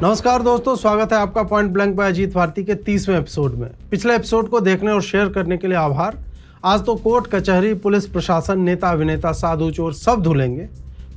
नमस्कार दोस्तों, स्वागत है आपका point blank by Ajit Bharti के 30वें एपिसोड में। पिछले एपिसोड को देखने और शेयर करने के लिए आभार। आज तो कोर्ट कचहरी, पुलिस प्रशासन, नेता अभिनेता, साधु चोर सब धुलेंगे।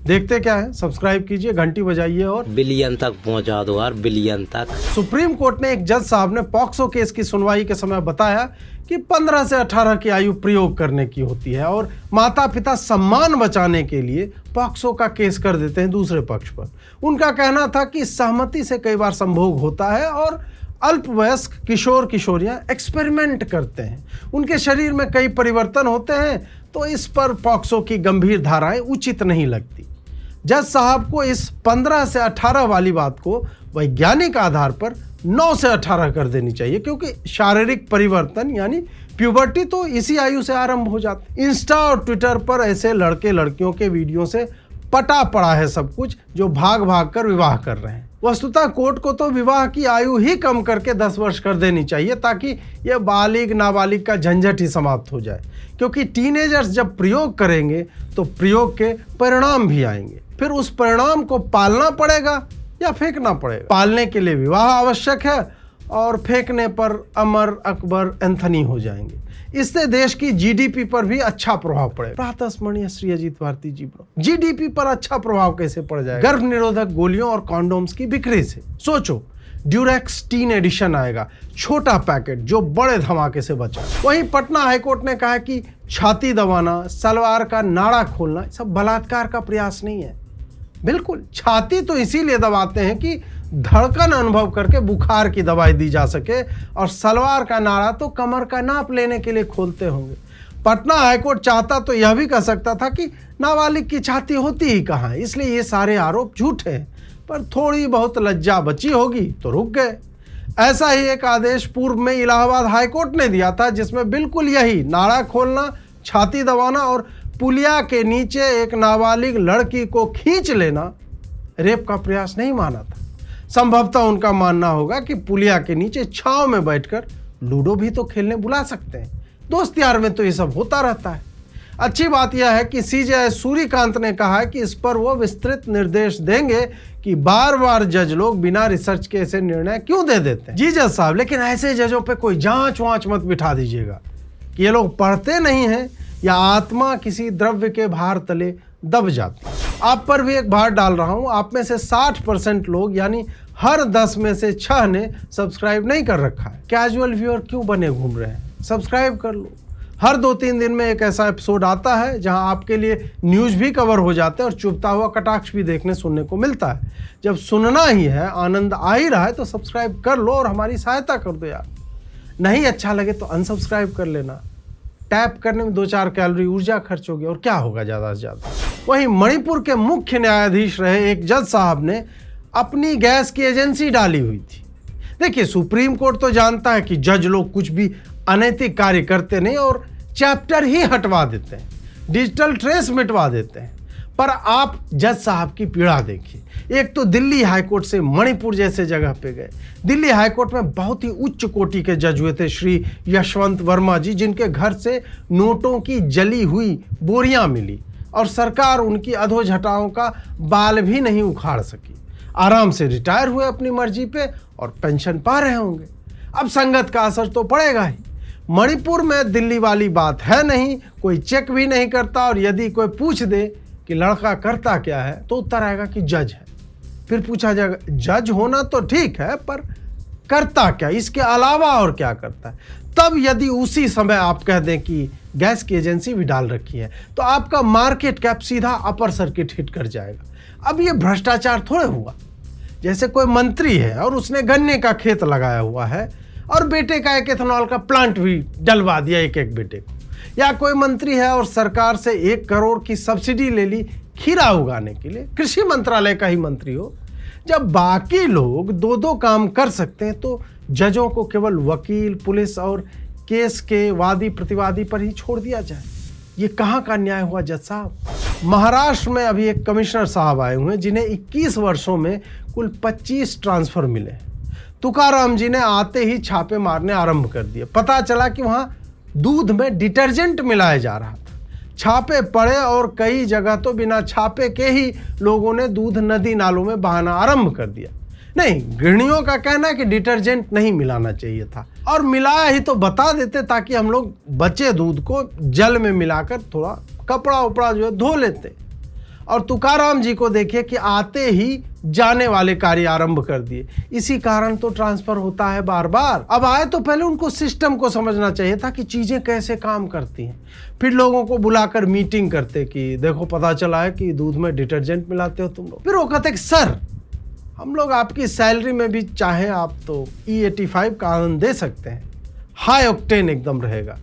देखते क्या है, सब्सक्राइब कीजिए, घंटी बजाइए और बिलियन तक पहुंचा दो यार, बिलियन तक। सुप्रीम कोर्ट ने एक जज साहब ने पॉक्सो केस की सुनवाई के समय बताया कि 15 से 18 की आयु प्रयोग करने की होती है और माता पिता सम्मान बचाने के लिए पॉक्सो का केस कर देते हैं दूसरे पक्ष पर। उनका कहना था कि सहमति से कई बार संभोग होता है और अल्पवयस्क किशोर किशोरियां एक्सपेरिमेंट करते हैं, उनके शरीर में कई परिवर्तन होते हैं, तो इस पर पॉक्सो की गंभीर धाराएं उचित नहीं लगती। जज साहब को इस 15 से 18 वाली बात को वैज्ञानिक आधार पर 9 से 18 कर देनी चाहिए, क्योंकि शारीरिक परिवर्तन यानी प्यूबर्टी तो इसी आयु से आरंभ हो जाती है। इंस्टा और ट्विटर पर ऐसे लड़के लड़कियों के वीडियो से पटा पड़ा है सब कुछ, जो भाग भाग कर विवाह कर रहे हैं। वस्तुतः कोर्ट को तो विवाह की आयु ही कम करके 10 वर्ष कर देनी चाहिए, ताकि यह बालिग नाबालिग का झंझट ही समाप्त हो जाए। क्योंकि टीनेजर्स जब प्रयोग करेंगे तो प्रयोग के परिणाम भी आएंगे, फिर उस परिणाम को पालना पड़ेगा या फेंकना पड़ेगा। पालने के लिए विवाह आवश्यक है और फेंकने पर अमर अकबर एंथनी हो जाएंगे। इससे देश की जीडीपी पर भी अच्छा प्रभाव पड़ेगा। प्रातः स्मरणीय श्री अजीत भारती जी, जीडीपी पर अच्छा प्रभाव कैसे पड़ जाएगा? गर्भ निरोधक गोलियों और कॉन्डोम्स की बिक्री से। सोचो, ड्यूरेक्स टीन एडिशन आएगा, छोटा पैकेट जो बड़े धमाके से बचा। वहीं पटना हाईकोर्ट ने कहा कि छाती दबाना, सलवार का नाड़ा खोलना सब बलात्कार का प्रयास नहीं है। बिल्कुल, छाती तो इसीलिए दबाते हैं कि धड़कन अनुभव करके बुखार की दवाई दी जा सके, और सलवार का नाड़ा तो कमर का नाप लेने के लिए खोलते होंगे। पटना हाईकोर्ट चाहता तो यह भी कह सकता था कि नाबालिग की छाती होती ही कहाँ है, इसलिए ये सारे आरोप झूठे हैं, पर थोड़ी बहुत लज्जा बची होगी तो रुक गए। ऐसा ही एक आदेश पूर्व में इलाहाबाद हाईकोर्ट ने दिया था, जिसमें बिल्कुल यही नाड़ा खोलना, छाती दबाना और पुलिया के नीचे एक नाबालिग लड़की को खींच लेना रेप का प्रयास नहीं माना था। संभवतः उनका मानना होगा कि पुलिया के नीचे छांव में बैठकर लूडो भी तो खेलने बुला सकते हैं। दोस्त यार में तो ये सब होता रहता है। अच्छी बात यह है कि सीजे सूर्यकांत ने कहा है कि इस पर वो विस्तृत निर्देश देंगे कि बार बार जज लोग बिना रिसर्च के ऐसे निर्णय क्यों दे देते हैं। जी जज साहब, लेकिन ऐसे जजों पे कोई जांच वांच मत बिठा दीजिएगा कि ये लोग पढ़ते नहीं हैं या आत्मा किसी द्रव्य के भार तले दब जाती है। आप पर भी एक भार डाल रहा हूं, आप में से 60% लोग यानी हर 10 में से 6 ने सब्सक्राइब नहीं कर रखा है। कैजुअल व्यूअर क्यों बने घूम रहे हैं? सब्सक्राइब कर लो। हर 2-3 दिन में एक ऐसा एपिसोड आता है जहां आपके लिए न्यूज़ भी कवर हो जाते हैं और चुभता हुआ कटाक्ष भी देखने सुनने को मिलता है। जब सुनना ही है, आनंद आ ही रहा है, तो सब्सक्राइब कर लो और हमारी सहायता कर दो यार। नहीं अच्छा लगे तो अनसब्सक्राइब कर लेना। टैप करने में 2-4 कैलोरी ऊर्जा खर्च होगी और क्या होगा ज़्यादा से ज़्यादा। वहीं मणिपुर के मुख्य न्यायाधीश रहे एक जज साहब ने अपनी गैस की एजेंसी डाली हुई थी। देखिए, सुप्रीम कोर्ट तो जानता है कि जज लोग कुछ भी अनैतिक कार्य करते नहीं और चैप्टर ही हटवा देते हैं, डिजिटल ट्रेस मिटवा देते हैं। पर आप जज साहब की पीड़ा देखिए। एक तो दिल्ली हाईकोर्ट से मणिपुर जैसे जगह पे गए। दिल्ली हाईकोर्ट में बहुत ही उच्च कोटि के जज हुए थे श्री यशवंत वर्मा जी, जिनके घर से नोटों की जली हुई बोरियां मिली और सरकार उनकी अधोझटाओं का बाल भी नहीं उखाड़ सकी। आराम से रिटायर हुए अपनी मर्जी पे और पेंशन पा रहे होंगे। अब संगत का असर तो पड़ेगा ही। मणिपुर में दिल्ली वाली बात है नहीं, कोई चेक भी नहीं करता, और यदि कोई पूछ दे कि लड़का करता क्या है तो उत्तर आएगा कि जज है। फिर पूछा जाएगा, जज होना तो ठीक है, पर करता क्या, इसके अलावा और क्या करता है? तब यदि उसी समय आप कह दें कि गैस की एजेंसी भी डाल रखी है, तो आपका मार्केट कैप सीधा अपर सर्किट हिट कर जाएगा। अब ये भ्रष्टाचार थोड़े हुआ। जैसे कोई मंत्री है और उसने गन्ने का खेत लगाया हुआ है और बेटे का एक एथेनॉल का प्लांट भी डलवा दिया एक बेटे को, या कोई मंत्री है और सरकार से 1 करोड़ की सब्सिडी ले ली खीरा उगाने के लिए, कृषि मंत्रालय का ही मंत्री हो। जब बाकी लोग 2-2 काम कर सकते हैं तो जजों को केवल वकील, पुलिस और केस के वादी प्रतिवादी पर ही छोड़ दिया जाए। ये कहाँ का न्याय हुआ जज साहब? महाराष्ट्र में अभी एक कमिश्नर साहब आए हुए हैं जिन्हें 21 वर्षों में कुल 25 ट्रांसफर मिले। तुकाराम जी ने आते ही छापे मारने आरंभ कर दिए। पता चला कि वहां दूध में डिटर्जेंट मिलाया जा रहा था। छापे पड़े और कई जगह तो बिना छापे के ही लोगों ने दूध नदी नालों में बहाना आरंभ कर दिया। नहीं, गृहिणियों का कहना है कि डिटर्जेंट नहीं मिलाना चाहिए था, और मिलाया ही तो बता देते ताकि हम लोग बचे दूध को जल में मिलाकर थोड़ा कपड़ा उपड़ा जो है धो लेते। और तुकाराम जी को देखिए कि आते ही जाने वाले कार्य आरंभ कर दिए। इसी कारण तो ट्रांसफर होता है बार बार। अब आए तो पहले उनको सिस्टम को समझना चाहिए था कि चीजें कैसे काम करती हैं, फिर लोगों को बुलाकर मीटिंग करते कि देखो पता चला है कि दूध में डिटर्जेंट मिलाते हो तुम लोग। फिर वो कहते कि सर हम लोग आपकी सैलरी में भी चाहे आप तो E85 का आनंद दे सकते हैं, हाई ऑक्टेन एकदम रहेगा।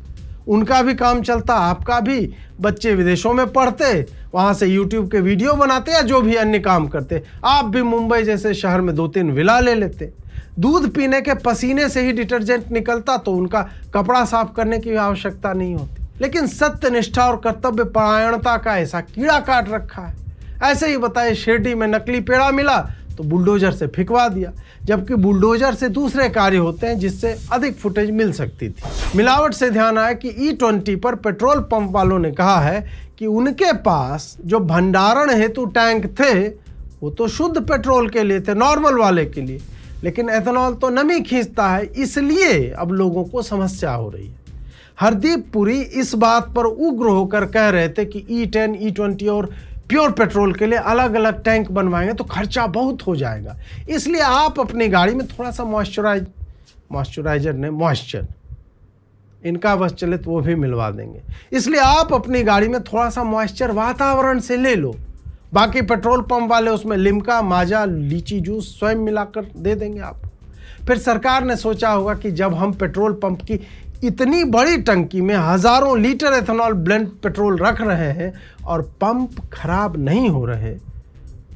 उनका भी काम चलता, आपका भी। बच्चे विदेशों में पढ़ते, वहाँ से YouTube के वीडियो बनाते या जो भी अन्य काम करते। आप भी मुंबई जैसे शहर में 2-3 विला ले लेते। दूध पीने के पसीने से ही डिटर्जेंट निकलता तो उनका कपड़ा साफ करने की आवश्यकता नहीं होती। लेकिन सत्य निष्ठा और कर्तव्य परायणता का ऐसा कीड़ा काट रखा है। ऐसे ही बताए शिरडी में नकली पेड़ा मिला तो बुलडोजर से फिकवा दिया, जबकि बुलडोजर से दूसरे कार्य होते हैं जिससे अधिक फुटेज मिल सकती थी। मिलावट से ध्यान आया कि E20 पर पेट्रोल पंप वालों ने कहा है कि उनके पास जो भंडारण हेतु टैंक थे वो तो शुद्ध पेट्रोल के लिए थे, नॉर्मल वाले के लिए, लेकिन एथेनॉल तो नमी खींचता है, इसलिए अब लोगों को समस्या हो रही है। हरदीप पुरी इस बात पर उग्र होकर कह रहे थे कि E10, E20 और प्योर पेट्रोल के लिए अलग अलग टैंक बनवाएंगे तो खर्चा बहुत हो जाएगा, इसलिए आप अपनी गाड़ी में थोड़ा सा मॉइस्चर इनका बस चले तो वो भी मिलवा देंगे, इसलिए आप अपनी गाड़ी में थोड़ा सा मॉइस्चर वातावरण से ले लो। बाकी पेट्रोल पंप वाले उसमें लिम्का, माजा, लीची जूस स्वयं मिलाकर दे देंगे आपको। फिर सरकार ने सोचा होगा कि जब हम पेट्रोल पंप की इतनी बड़ी टंकी में हजारों लीटर एथेनॉल ब्लेंड पेट्रोल रख रहे हैं और पंप खराब नहीं हो रहे,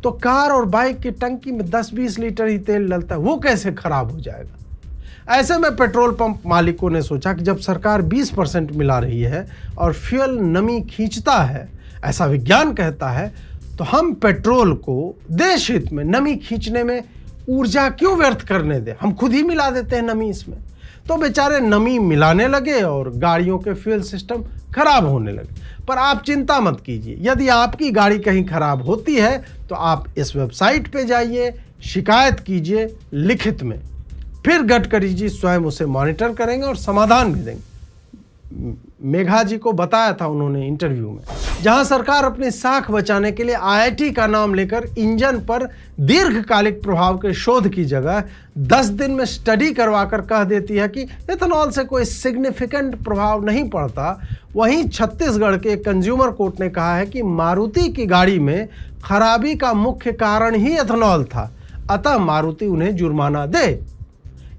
तो कार और बाइक की टंकी में 10-20 लीटर ही तेल डलता है, वो कैसे खराब हो जाएगा। ऐसे में पेट्रोल पंप मालिकों ने सोचा कि जब सरकार 20% मिला रही है और फ्यूल नमी खींचता है, ऐसा विज्ञान कहता है, तो हम पेट्रोल को देश हित में नमी खींचने में ऊर्जा क्यों व्यर्थ करने दें, हम खुद ही मिला देते हैं नमी इसमें। तो बेचारे नमी मिलाने लगे और गाड़ियों के फ्यूल सिस्टम खराब होने लगे। पर आप चिंता मत कीजिए, यदि आपकी गाड़ी कहीं खराब होती है तो आप इस वेबसाइट पे जाइए, शिकायत कीजिए लिखित में, फिर गडकरी जी स्वयं उसे मॉनिटर करेंगे और समाधान भी देंगे। मेघा जी को बताया था उन्होंने इंटरव्यू में, जहां सरकार अपनी साख बचाने के लिए IIT का नाम लेकर इंजन पर दीर्घकालिक प्रभाव के शोध की जगह 10 दिन में स्टडी करवाकर कह देती है कि एथेनॉल से कोई सिग्निफिकेंट प्रभाव नहीं पड़ता, वहीं छत्तीसगढ़ के कंज्यूमर कोर्ट ने कहा है कि मारुति की गाड़ी में खराबी का मुख्य कारण ही एथेनॉल था, अतः मारुति उन्हें जुर्माना दे।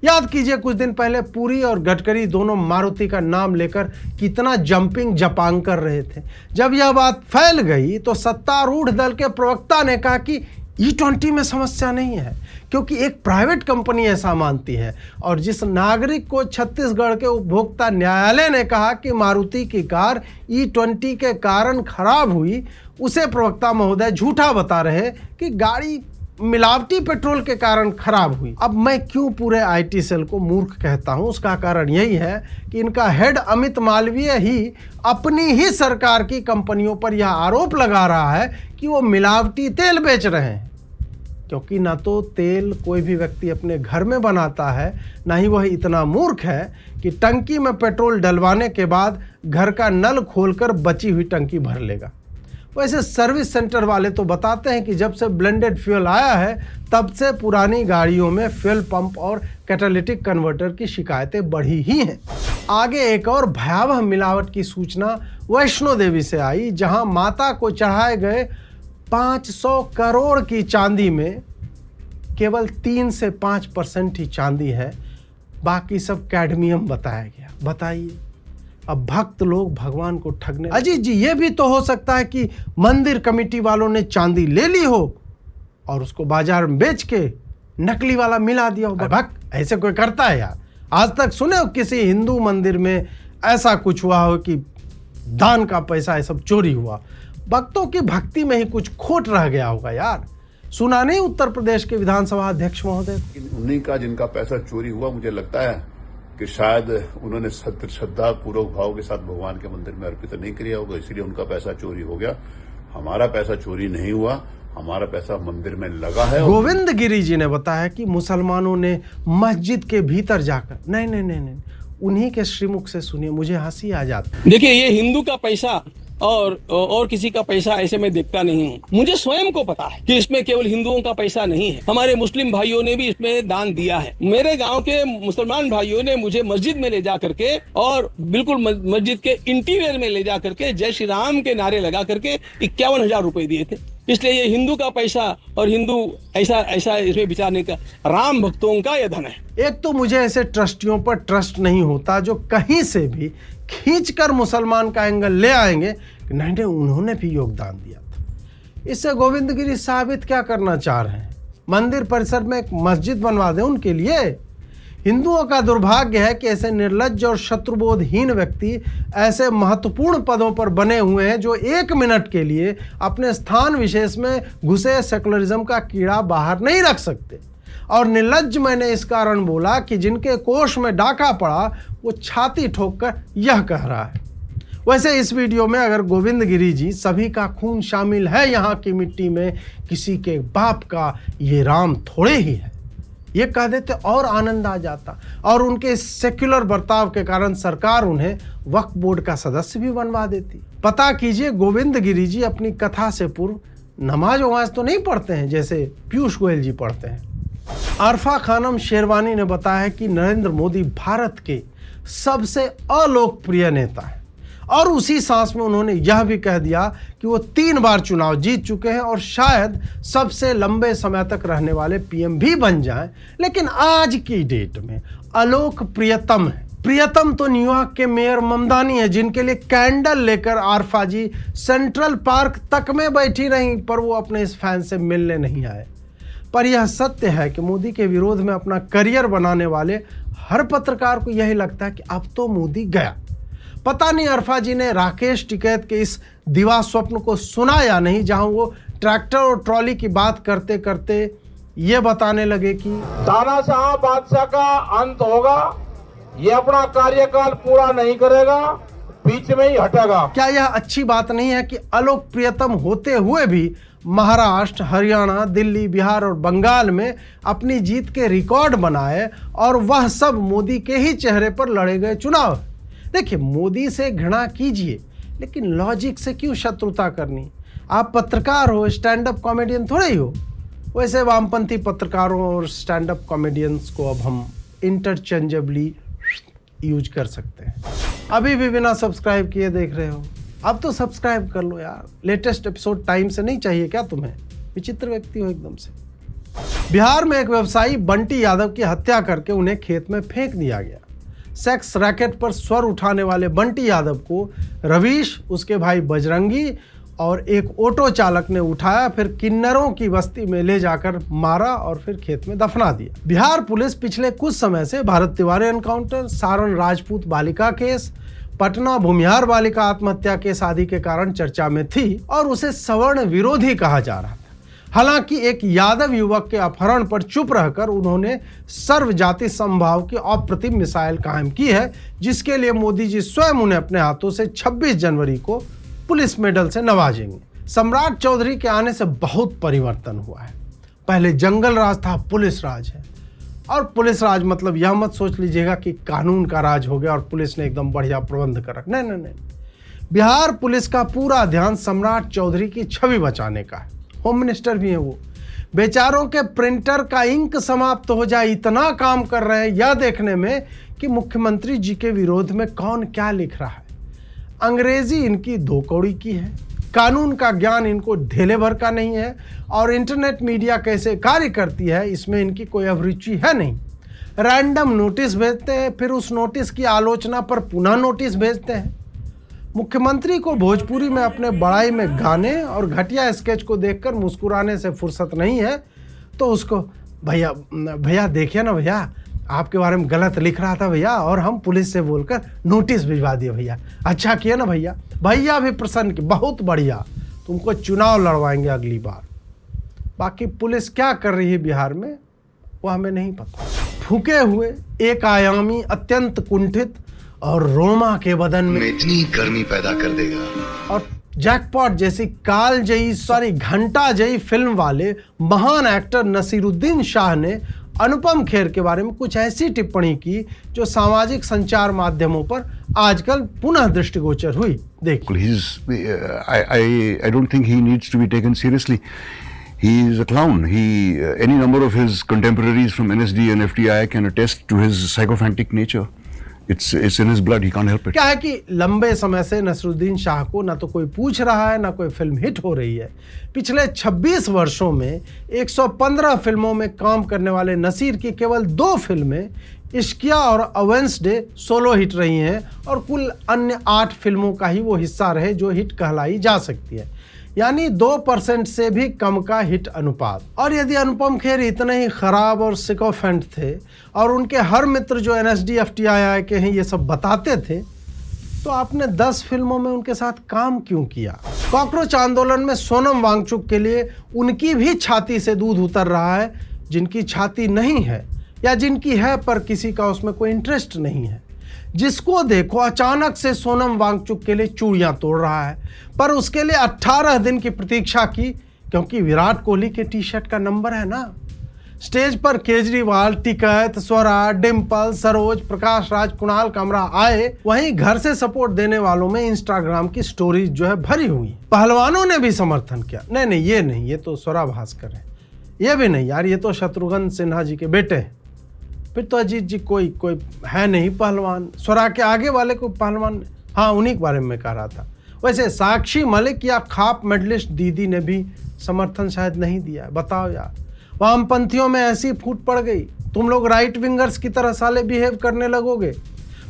याद कीजिए कुछ दिन पहले पुरी और गडकरी दोनों मारुति का नाम लेकर कितना जंपिंग जपांग कर रहे थे। जब यह बात फैल गई तो सत्तारूढ़ दल के प्रवक्ता ने कहा कि E20 में समस्या नहीं है, क्योंकि एक प्राइवेट कंपनी ऐसा मानती है। और जिस नागरिक को छत्तीसगढ़ के उपभोक्ता न्यायालय ने कहा कि मारुति की कार E20 के कारण खराब हुई, उसे प्रवक्ता महोदय झूठा बता रहे कि गाड़ी मिलावटी पेट्रोल के कारण खराब हुई। अब मैं क्यों पूरे IT सेल को मूर्ख कहता हूं, उसका कारण यही है कि इनका हेड अमित मालवीय ही अपनी ही सरकार की कंपनियों पर यह आरोप लगा रहा है कि वो मिलावटी तेल बेच रहे हैं, क्योंकि ना तो तेल कोई भी व्यक्ति अपने घर में बनाता है, ना ही वह इतना मूर्ख है कि टंकी में पेट्रोल डलवाने के बाद घर का नल खोलकर बची हुई टंकी भर लेगा। वैसे सर्विस सेंटर वाले तो बताते हैं कि जब से ब्लेंडेड फ्यूल आया है तब से पुरानी गाड़ियों में फ्यूल पंप और कैटालिटिक कन्वर्टर की शिकायतें बढ़ी ही हैं। आगे एक और भयावह मिलावट की सूचना वैष्णो देवी से आई, जहां माता को चढ़ाए गए 500 करोड़ की चांदी में केवल 3 से 5% ही चांदी है, बाकी सब कैडमियम बताया गया। बताइए, अब भक्त लोग भगवान को ठगने। अजीत जी, ये भी तो हो सकता है कि मंदिर कमेटी वालों ने चांदी ले ली हो और उसको बाजार में बेच के नकली वाला मिला दिया हो। भक्त ऐसे कोई करता है यार? आज तक सुने हो किसी हिंदू मंदिर में ऐसा कुछ हुआ हो कि दान का पैसा ये सब चोरी हुआ? भक्तों की भक्ति में ही कुछ खोट रह गया होगा यार। सुना नहीं उत्तर प्रदेश के विधानसभा अध्यक्ष महोदय? उन्हीं का जिनका पैसा चोरी हुआ, मुझे लगता है कि शायद उन्होंने श्रद्धा पूर्वक भाव के साथ भगवान के मंदिर में अर्पित नहीं किया होगा, इसलिए उनका पैसा चोरी हो गया। हमारा पैसा चोरी नहीं हुआ, हमारा पैसा मंदिर में लगा है। गोविंद गिरी जी ने बताया कि मुसलमानों ने मस्जिद के भीतर जाकर नहीं, उन्हीं के श्रीमुख से सुनिए, मुझे हंसी आ जाती। देखिए, ये हिंदू का पैसा और किसी का पैसा ऐसे मैं देखता नहीं हूँ। मुझे स्वयं को पता है कि इसमें केवल हिंदुओं का पैसा नहीं है, हमारे मुस्लिम भाइयों ने भी इसमें दान दिया है। मेरे गांव के मुसलमान भाइयों ने मुझे मस्जिद में ले जा करके और बिल्कुल मस्जिद के इंटीरियर में ले जा करके जय श्री राम के नारे लगा करके 51,000 रुपए दिए थे। इसलिए ये हिंदू का पैसा और हिंदू ऐसा इसमें विचार नहीं कर, राम भक्तों का यह धन है। एक तो मुझे ऐसे ट्रस्टियों पर ट्रस्ट नहीं होता जो कहीं से भी खींचकर मुसलमान का एंगल ले आएंगे कि नहीं उन्होंने भी योगदान दिया था। इससे गोविंद गिरी साबित क्या करना चाह रहे हैं? मंदिर परिसर में एक मस्जिद बनवा दें उनके लिए। हिंदुओं का दुर्भाग्य है कि ऐसे निर्लज्ज और शत्रुबोधहीन व्यक्ति ऐसे महत्वपूर्ण पदों पर बने हुए हैं जो 1 मिनट के लिए अपने स्थान विशेष में घुसे सेकुलरिज्म का कीड़ा बाहर नहीं रख सकते। और निर्लज्ज मैंने इस कारण बोला कि जिनके कोष में डाका पड़ा वो छाती ठोककर यह कह रहा है। वैसे इस वीडियो में अगर गोविंद गिरी जी सभी का खून शामिल है यहाँ की मिट्टी में, किसी के बाप का ये राम थोड़े ही है, ये कह देते और आनंद आ जाता। और उनके इस सेक्युलर बर्ताव के कारण सरकार उन्हें वक्फ बोर्ड का सदस्य भी बनवा देती। पता कीजिए, गोविंद गिरी जी अपनी कथा से पूर्व नमाज वमाज तो नहीं पढ़ते हैं जैसे पीयूष गोयल जी पढ़ते हैं। आरफा खानम शेरवानी ने बताया कि नरेंद्र मोदी भारत के सबसे अलोकप्रिय नेता हैं और उसी सांस में उन्होंने यह भी कह दिया कि वो 3 बार चुनाव जीत चुके हैं और शायद सबसे लंबे समय तक रहने वाले पीएम भी बन जाएं, लेकिन आज की डेट में अलोकप्रियतम है। प्रियतम तो न्यूयॉर्क के मेयर ममदानी है, जिनके लिए कैंडल लेकर आरफा जी सेंट्रल पार्क तक में बैठी रहीं, पर वो अपने इस फैन से मिलने नहीं आए। पर यह सत्य है कि मोदी के विरोध में अपना करियर बनाने वाले हर पत्रकार को यही लगता है कि अब तो मोदी गया। पता नहीं अरफा जी ने राकेश टिकैत के इस दिवा स्वप्न को सुना या नहीं, जहां वो ट्रैक्टर और ट्रॉली की बात करते करते ये बताने लगे कि तानाशाह बादशाह का अंत होगा, ये अपना कार्यकाल पूरा नहीं करेगा, बीच में ही हटेगा। क्या यह अच्छी बात नहीं है कि अलोकप्रियतम होते हुए भी महाराष्ट्र, हरियाणा, दिल्ली, बिहार और बंगाल में अपनी जीत के रिकॉर्ड बनाए और वह सब मोदी के ही चेहरे पर लड़े गए चुनाव? देखिए, मोदी से घृणा कीजिए, लेकिन लॉजिक से क्यों शत्रुता करनी? आप पत्रकार हो, स्टैंड अप कॉमेडियन थोड़े ही हो। वैसे वामपंथी पत्रकारों और स्टैंड अप कॉमेडियंस को अब हम इंटरचेंजेबली यूज कर सकते हैं। अभी भी बिना सब्सक्राइब किए देख रहे हो, अब तो सब्सक्राइब कर लो यार। लेटेस्ट एपिसोड टाइम से नहीं चाहिए क्या तुम्हें? विचित्र व्यक्ति हो एकदम से। बिहार में एक व्यवसायी बंटी यादव की हत्या करके उन्हें खेत में फेंक दिया गया। सेक्स रैकेट पर स्वर उठाने वाले बंटी यादव को रवीश, उसके भाई बजरंगी और एक ऑटो चालक ने उठाया, फिर किन्नरों की बस्ती में ले जाकर मारा और फिर खेत में दफना दिया। बिहार पुलिस पिछले कुछ समय से भारत तिवारी एनकाउंटर, सारण राजपूत बालिका केस, पटना भूमिहार बालिका आत्महत्या केस आदि के कारण चर्चा में थी और उसे सवर्ण विरोधी कहा जा रहा था। हालांकि एक यादव युवक के अपहरण पर चुप रहकर उन्होंने सर्वजाति समभाव की अप्रतिम मिसाइल कायम की है, जिसके लिए मोदी जी स्वयं उन्हें अपने हाथों से 26 जनवरी को पुलिस मेडल से नवाजेंगे। सम्राट चौधरी के आने से बहुत परिवर्तन हुआ है। पहले जंगल राज था, पुलिस राज है। और पुलिस राज मतलब यह मत सोच लीजिएगा कि कानून का राज हो गया और पुलिस ने एकदम बढ़िया प्रबंध कर रखा। नहीं। बिहार पुलिस का पूरा ध्यान सम्राट चौधरी की छवि बचाने का है। होम मिनिस्टर भी है वो। बेचारों के प्रिंटर का इंक समाप्त हो जाए इतना काम कर रहे हैं यह देखने में कि मुख्यमंत्री जी के विरोध में कौन क्या लिख रहा है। अंग्रेजी इनकी 2 कौड़ी की है, कानून का ज्ञान इनको ढेले भर का नहीं है और इंटरनेट मीडिया कैसे कार्य करती है इसमें इनकी कोई अभिरुचि है नहीं। रैंडम नोटिस भेजते हैं, फिर उस नोटिस की आलोचना पर पुनः नोटिस भेजते हैं। मुख्यमंत्री को भोजपुरी में अपने बड़ाई में गाने और घटिया स्केच को देखकर मुस्कुराने से फुर्सत नहीं है, तो उसको भैया देखिए ना भैया, आपके बारे में गलत लिख रहा था भैया और हम पुलिस से बोलकर नोटिस भिजवा दिए भैया, अच्छा किया ना भैया। भैया भी प्रसन्न की, बहुत बढ़िया, तुमको चुनाव लड़वाएंगे अगली बार। बाकी पुलिस क्या कर रही है बिहार में वो हमें नहीं पता। फूके हुए, एक आयामी, अत्यंत कुंठित और रोमा के बदन में इतनी गर्मी पैदा कर देगा और जैकपॉट जैसी घंटा जयी फिल्म वाले महान एक्टर नसीरुद्दीन शाह ने अनुपम खेर के बारे में कुछ ऐसी टिप्पणी की जो सामाजिक संचार माध्यमों पर आजकल पुनः दृष्टिगोचर हुई। देखिए। I don't think he needs to be taken seriously. He is a clown. Any number of his contemporaries from NSD and FTI can attest to his sycophantic nature. It's in his blood. He can't help it. क्या है कि लंबे समय से नसीरुद्दीन शाह को ना तो कोई पूछ रहा है ना कोई फिल्म हिट हो रही है। पिछले 26 वर्षों में 115 फिल्मों में काम करने वाले नसीर की केवल 2 फिल्में इश्किया और अ वेडनेसडे सोलो हिट रही हैं और कुल अन्य 8 फिल्मों का ही वो हिस्सा रहे जो हिट कहलाई जा सकती है, यानी 2% से भी कम का हिट अनुपात। और यदि अनुपम खेर इतने ही खराब और सिकोफेंट थे और उनके हर मित्र जो NSD FTI के हैं ये सब बताते थे, तो आपने 10 फिल्मों में उनके साथ काम क्यों किया? कॉकरोच आंदोलन में सोनम वांगचुक के लिए उनकी भी छाती से दूध उतर रहा है जिनकी छाती नहीं है या जिनकी है पर किसी का उसमें कोई इंटरेस्ट नहीं है। जिसको देखो अचानक से सोनम वांगचुक के लिए चूड़ियां तोड़ रहा है, पर उसके लिए 18 दिन की प्रतीक्षा की क्योंकि विराट कोहली के टी-शर्ट का नंबर है ना। स्टेज पर केजरीवाल, टिकैत, स्वरा, डिम्पल, सरोज, प्रकाश राज, कुणाल कामरा आए, वहीं घर से सपोर्ट देने वालों में इंस्टाग्राम की स्टोरीज जो है भरी हुई। पहलवानों ने भी समर्थन किया। नहीं, ये नहीं, ये तो स्वरा भास्कर है। ये भी नहीं यार, ये तो शत्रुघ्न सिन्हा जी के बेटे हैं। फिर तो अजीत जी कोई है नहीं पहलवान। स्वरा के आगे वाले को पहलवान, हाँ उन्हीं के बारे में मैं कह रहा था। वैसे साक्षी मलिक या खाप मेडलिस्ट दीदी ने भी समर्थन शायद नहीं दिया। बताओ यार, वामपंथियों में ऐसी फूट पड़ गई, तुम लोग राइट विंगर्स की तरह साले बिहेव करने लगोगे।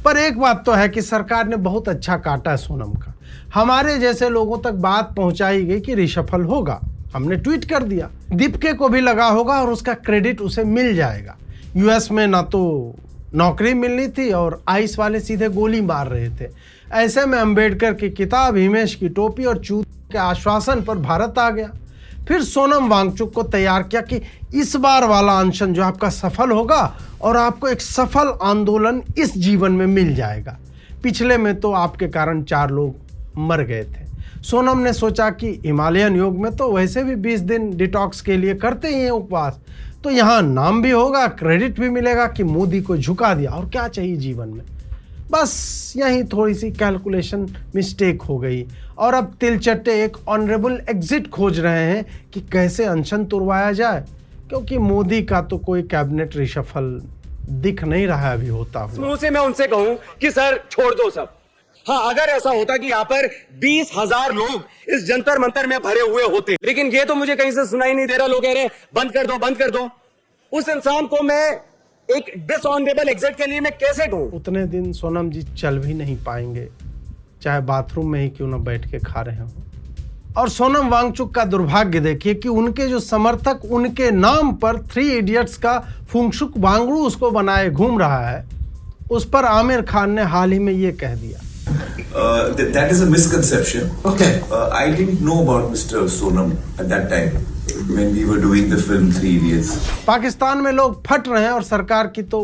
पर एक बात तो है कि सरकार ने बहुत अच्छा काटा है सोनम का। हमारे जैसे लोगों तक बात पहुंचाई गई कि रिशफल होगा, हमने ट्वीट कर दिया। दीपके को भी लगा होगा और उसका क्रेडिट उसे मिल जाएगा। US में ना तो नौकरी मिलनी थी और आइस वाले सीधे गोली मार रहे थे। ऐसे में अंबेडकर की किताब, हिमेश की टोपी और चूत के आश्वासन पर भारत आ गया। फिर सोनम वांगचुक को तैयार किया कि इस बार वाला अनशन जो आपका सफल होगा और आपको एक सफल आंदोलन इस जीवन में मिल जाएगा। पिछले में तो आपके कारण 4 लोग मर गए थे। सोनम ने सोचा कि हिमालयन योग में तो वैसे भी 20 दिन डिटॉक्स के लिए करते ही हैं उपवास, तो यहाँ नाम भी होगा, क्रेडिट भी मिलेगा कि मोदी को झुका दिया। और क्या चाहिए जीवन में? बस यही थोड़ी सी कैलकुलेशन मिस्टेक हो गई और अब तिलचट्टे एक ऑनरेबल एग्जिट खोज रहे हैं कि कैसे अनशन तुड़वाया जाए, क्योंकि मोदी का तो कोई कैबिनेट रिशफल दिख नहीं रहा है अभी होता हुआ। मुंह से मैं उनसे कहूं कि सर छोड़ दो सब। हाँ, अगर ऐसा होता कि यहाँ पर 20,000 लोग इस जंतर मंतर में भरे हुए होते, लेकिन ये तो मुझे कहीं से सुनाई नहीं दे रहा। लोग कह रहे हैं बंद कर दो, बंद कर दो। उस इंसान को मैं एक डिसऑनरेबल एग्जिट के लिए मैं कैसे कहूं? उतने दिन सोनम जी चल भी नहीं पाएंगे, चाहे बाथरूम में ही क्यों ना बैठ के खा रहे हो। और सोनम वांगचुक का दुर्भाग्य देखिए कि उनके जो समर्थक उनके नाम पर 3 इडियट्स का फुंगशुक वांगड़ू उसको बनाए घूम रहा है, उस पर आमिर खान ने हाल ही में ये कह दिया। That is a misconception. Okay. I didn't know about Mr. Sonam at that time when we were doing the film 3 Idiots. Pakistan में लोग फट रहे हैं और सरकार की तो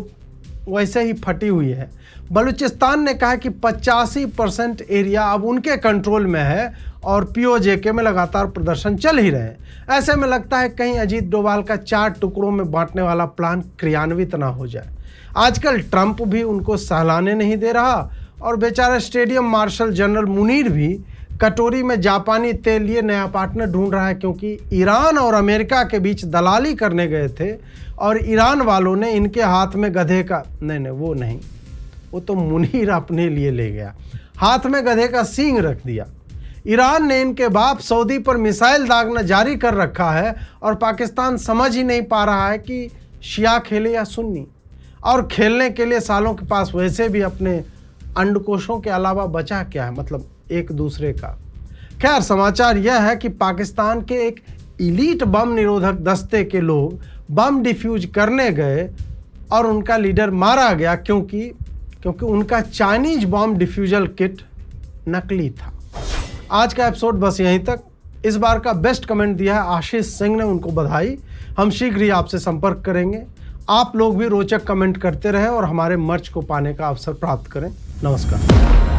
वैसे ही फटी हुई है। बलूचिस्तान ने कहा कि 85% एरिया अब उनके कंट्रोल में है और POJK में लगातार प्रदर्शन चल ही रहे हैं। ऐसे में लगता है कहीं अजीत डोभाल का 4 टुकड़ों में बांटने वाला प्लान क्रियान्वित ना हो जाए। आजकल ट्रंप भी उनको सहलाने नहीं दे रहा और बेचारा स्टेडियम मार्शल जनरल मुनीर भी कटोरी में जापानी तेल लिए नया पार्टनर ढूंढ रहा है, क्योंकि ईरान और अमेरिका के बीच दलाली करने गए थे और ईरान वालों ने इनके हाथ में गधे का वो तो मुनीर अपने लिए ले गया, हाथ में गधे का सींग रख दिया। ईरान ने इनके बाप सऊदी पर मिसाइल दागना जारी कर रखा है और पाकिस्तान समझ ही नहीं पा रहा है कि शिया खेले या सुन्नी, और खेलने के लिए सालों के पास वैसे भी अपने अंडकोशों के अलावा बचा क्या है, मतलब एक दूसरे का। खैर, समाचार यह है कि पाकिस्तान के एक इलीट बम निरोधक दस्ते के लोग बम डिफ्यूज करने गए और उनका लीडर मारा गया क्योंकि उनका चाइनीज बम डिफ्यूजल किट नकली था। आज का एपिसोड बस यहीं तक। इस बार का बेस्ट कमेंट दिया है आशीष सिंह ने, उनको बधाई। हम शीघ्र ही आपसे संपर्क करेंगे। आप लोग भी रोचक कमेंट करते रहें और हमारे मर्च को पाने का अवसर प्राप्त करें। नमस्कार।